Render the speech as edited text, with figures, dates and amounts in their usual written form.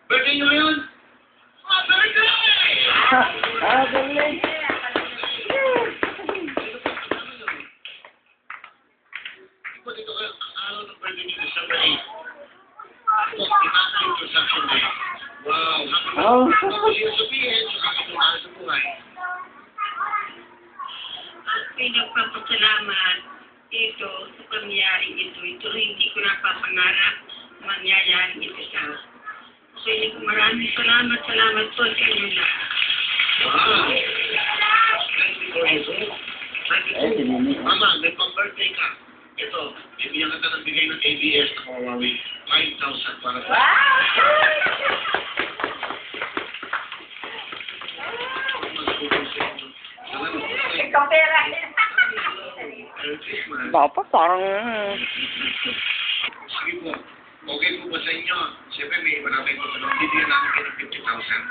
Birthday nyo yun? Happy birthday! Galing. Ikaw dito kayo, araw ng birthday nyo, December 8. Ito, Immaculate Conception Day. Wow, Oh. happy sabihin, saka ito na sa buhay. At pinagpapasalamat ito sa pangyayaring ito. Ito hindi ko napapangarap mangyayari ito sa so, maraming salamat po sa inyo lahat. Wow! 94 years old. 92. Mama, may pang-birthday ka. Ito, bibigyan ka ng bigay ng ABS na Huawei. 5,000 para sa... Ikaw pera. Merry Christmas. Dapat parang... Sige po. Okay po ba sa inyo? Siyempre may marami po. Bibigyan namin kayo ng 50,000.